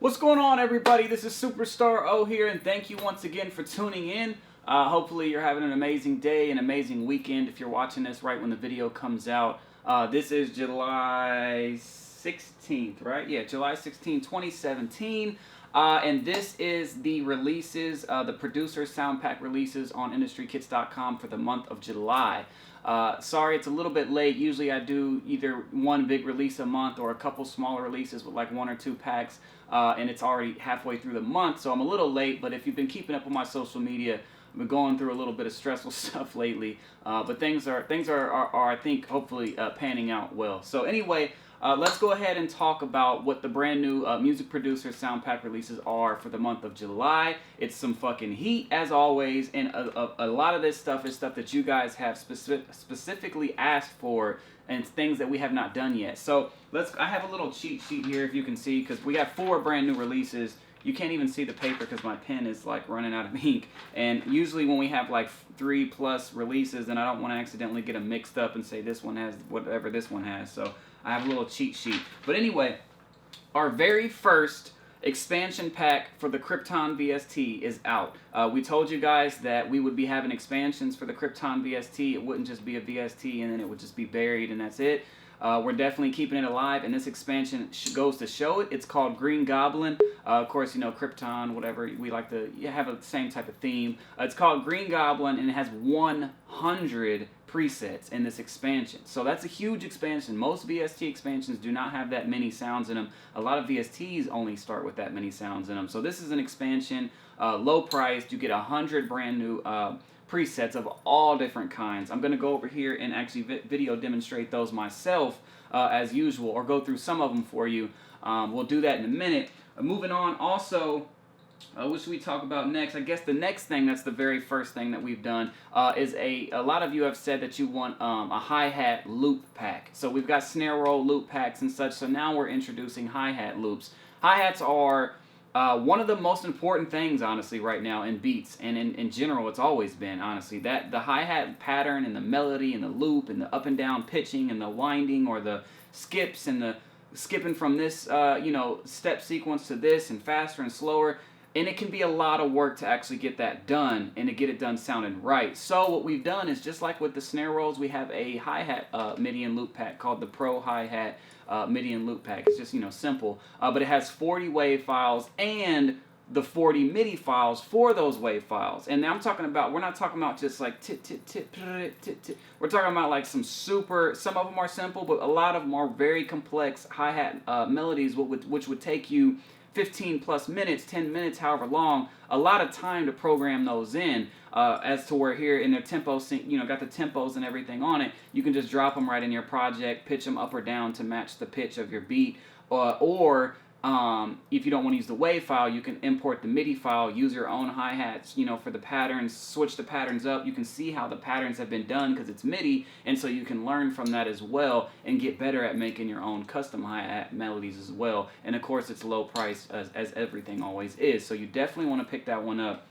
What's going on, everybody? This is Superstar O here, and thank you once again for tuning in. Hopefully you're having an amazing day, an amazing weekend if you're watching this right when the video comes out. This is July 16th, right? Yeah, July 16th, 2017. And this is the releases, the producer sound pack releases on IndustryKits.com for the month of July. Sorry, it's a little bit late. Usually I do either one big release a month or a couple smaller releases with like 1 or 2 packs, and it's already halfway through the month, so I'm a little late. But if you've been keeping up with my social media, I've been going through a little bit of stressful stuff lately, but things are I think hopefully panning out well. So anyway, let's go ahead and talk about what the brand new music producer sound pack releases are for the month of July. It's some fucking heat as always, and a lot of this stuff is stuff that you guys have specifically asked for, and it's things that we have not done yet. So I have a little cheat sheet here, if you can see, because we got 4 brand new releases. You can't even see the paper because my pen is like running out of ink. And usually when we have like 3+ releases, then I don't want to accidentally get them mixed up and say this one has whatever this one has. So I have a little cheat sheet. But anyway, our very first expansion pack for the Krypton VST is out. We told you guys that we would be having expansions for the Krypton VST. It wouldn't just be a VST and then it would just be buried and that's it. We're definitely keeping it alive, and this expansion goes to show it. It's called Green Goblin. Of course, you know, Krypton, whatever, we like to have the same type of theme. It's called Green Goblin, and it has 100 presets in this expansion. So that's a huge expansion. Most VST expansions do not have that many sounds in them. A lot of VSTs only start with that many sounds in them. So this is an expansion, low priced. You get 100 brand new presets of all different kinds. I'm going to go over here and actually video demonstrate those myself as usual, or go through some of them for you. We'll do that in a minute. Moving on, also, what should we talk about next? I guess the next thing, that's the very first thing that we've done, is a lot of you have said that you want a hi-hat loop pack. So we've got snare roll loop packs and such, so now we're introducing hi-hat loops. Hi-hats are one of the most important things, honestly, right now in beats, and in general, it's always been, honestly, that the hi-hat pattern and the melody and the loop and the up and down pitching and the winding or the skips and the skipping from this, step sequence to this and faster and slower, and it can be a lot of work to actually get that done and to get it done sounding right. So what we've done is, just like with the snare rolls, we have a hi-hat MIDI and loop pack called the Pro Hi-Hat MIDI and loop pack. It's just, simple, but it has 40 wave files and the 40 MIDI files for those wave files. And I'm talking about, we're not talking about just like tit, tit, tit, tit, tit, tit. We're talking about like some of them are simple, but a lot of them are very complex hi-hat melodies, which would take you 15+ minutes, 10 minutes, however long, a lot of time to program those in, as to where here in their tempo sync, got the tempos and everything on it. You can just drop them right in your project, pitch them up or down to match the pitch of your beat, or if you don't want to use the wave file, you can import the MIDI file, use your own hi-hats, for the patterns, switch the patterns up. You can see how the patterns have been done because it's MIDI, and so you can learn from that as well and get better at making your own custom hi-hat melodies as well. And of course, it's low price as everything always is, so you definitely want to pick that one up.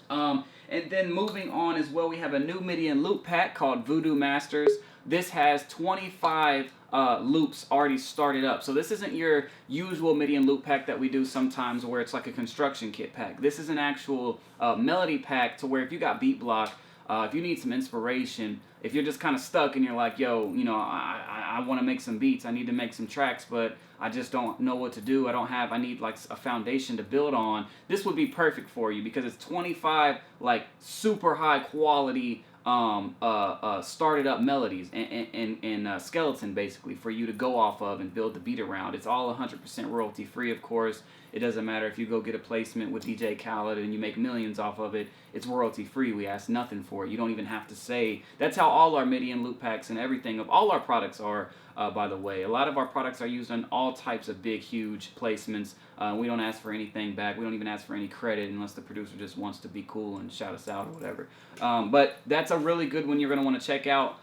And then moving on as well, we have a new MIDI and loop pack called Voodoo Masters. This has 25 loops already started up. So this isn't your usual MIDI and loop pack that we do sometimes where it's like a construction kit pack. This is an actual melody pack to where if you got beat block, if you need some inspiration, if you're just kind of stuck and you're like, yo, I want to make some beats, I need to make some tracks, but I just don't know what to do, I need like a foundation to build on, this would be perfect for you because it's 25 like super high quality started up melodies and skeleton basically for you to go off of and build the beat around. It's all 100% royalty free, of course. It doesn't matter if you go get a placement with DJ Khaled and you make millions off of it. It's royalty free. We ask nothing for it. You don't even have to say. That's how all our MIDI and loop packs and everything of all our products are, by the way. A lot of our products are used on all types of big, huge placements. We don't ask for anything back. We don't even ask for any credit unless the producer just wants to be cool and shout us out or whatever. But that's a really good one you're going to want to check out.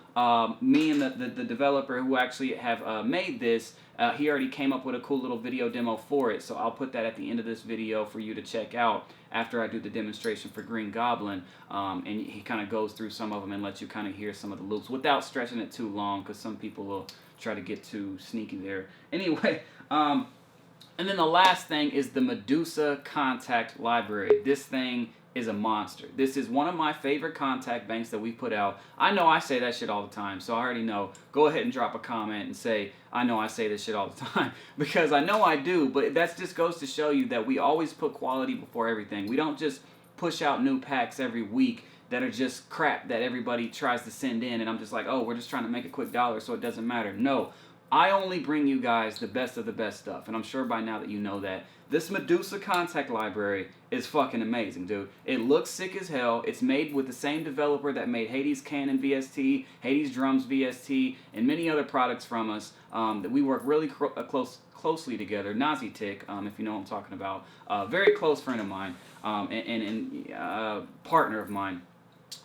Me and the developer who actually have made this, he already came up with a cool little video demo for it, so I'll put that at the end of this video for you to check out after I do the demonstration for Green Goblin, and he kind of goes through some of them and lets you kind of hear some of the loops without stretching it too long, because some people will try to get too sneaky there. Anyway, And then the last thing is the Medusa Kontakt library. This thing is a monster. This is one of my favorite Kontakt banks that we put out. I know I say that shit all the time, so I already know. Go ahead and drop a comment and say, I know I say this shit all the time, because I know I do, but that just goes to show you that we always put quality before everything. We don't just push out new packs every week that are just crap that everybody tries to send in, and I'm just like, oh, we're just trying to make a quick dollar so it doesn't matter. No. I only bring you guys the best of the best stuff, and I'm sure by now that you know that. This Medusa Kontakt library is fucking amazing, dude. It looks sick as hell. It's made with the same developer that made Hades Canon VST, Hades Drums VST, and many other products from us that we work really closely together. Nazitik, if you know what I'm talking about. Very close friend of mine and partner of mine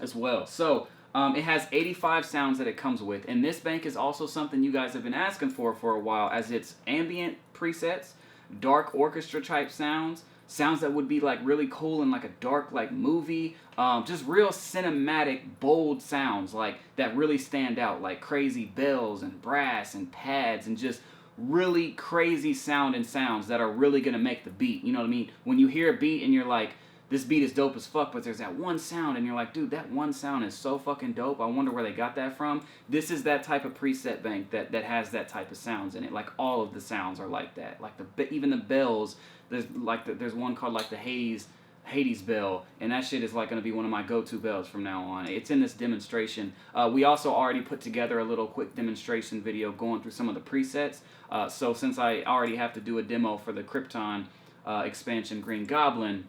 as well. So, it has 85 sounds that it comes with, and this bank is also something you guys have been asking for a while, as it's ambient presets, dark orchestra type sounds that would be like really cool in like a dark like movie, just real cinematic, bold sounds like that really stand out, like crazy bells and brass and pads and just really crazy sounds that are really gonna make the beat. You know what I mean? When you hear a beat and you're like, this beat is dope as fuck, but there's that one sound and you're like, dude, that one sound is so fucking dope. I wonder where they got that from. This is that type of preset bank that has that type of sounds in it. Like all of the sounds are like that. Like even the bells. There's one called like the Hades bell, and that shit is like going to be one of my go-to bells from now on. It's in this demonstration. We also already put together a little quick demonstration video going through some of the presets. So since I already have to do a demo for the Krypton expansion Green Goblin,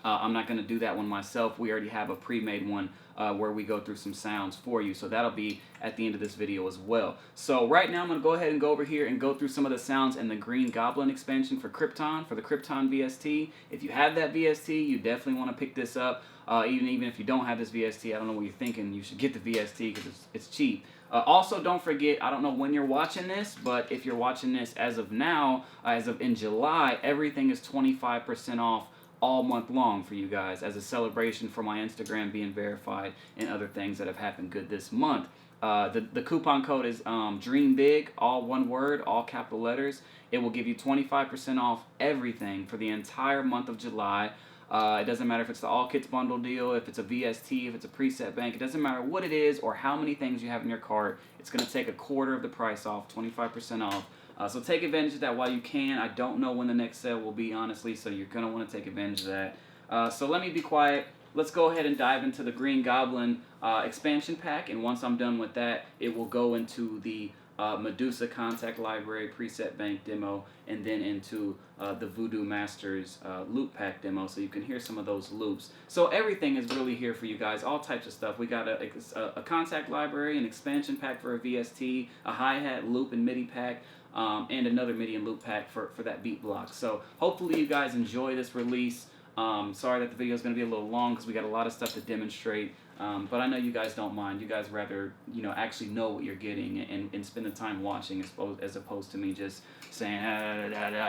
I'm not going to do that one myself. We already have a pre-made one where we go through some sounds for you. So that'll be at the end of this video as well. So right now I'm going to go ahead and go over here and go through some of the sounds in the Green Goblin expansion for Krypton, for the Krypton VST. If you have that VST, you definitely want to pick this up. Even if you don't have this VST, I don't know what you're thinking. You should get the VST because it's cheap. Also, don't forget, I don't know when you're watching this, but if you're watching this as of now, as of in July, everything is 25% off all month long for you guys as a celebration for my Instagram being verified and other things that have happened good this month. The coupon code is Dream Big, all one word, all capital letters. It will give you 25% off everything for the entire month of July. It doesn't matter if it's the all kits bundle deal, if it's a VST, if it's a preset bank. It doesn't matter what it is or how many things you have in your cart. It's going to take a quarter of the price off, 25% off. So take advantage of that while you can. I don't know when the next sale will be, honestly, so you're going to want to take advantage of that. So let me be quiet. Let's go ahead and dive into the Green Goblin expansion pack, and once I'm done with that, it will go into the Medusa Kontakt library preset bank demo, and then into the Voodoo Masters loop pack demo, so you can hear some of those loops. So everything is really here for you guys, all types of stuff. We got a Kontakt library, an expansion pack for a VST, a hi-hat, loop, and MIDI pack, and another MIDI and loop pack for that beat block. So hopefully you guys enjoy this release. Sorry that the video is going to be a little long because we got a lot of stuff to demonstrate, but I know you guys don't mind. You guys rather, actually know what you're getting and spend the time watching as opposed to me just saying,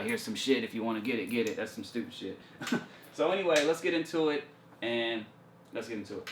here's some shit, if you want to get it, get it. That's some stupid shit. So anyway, let's get into it, and let's get into it.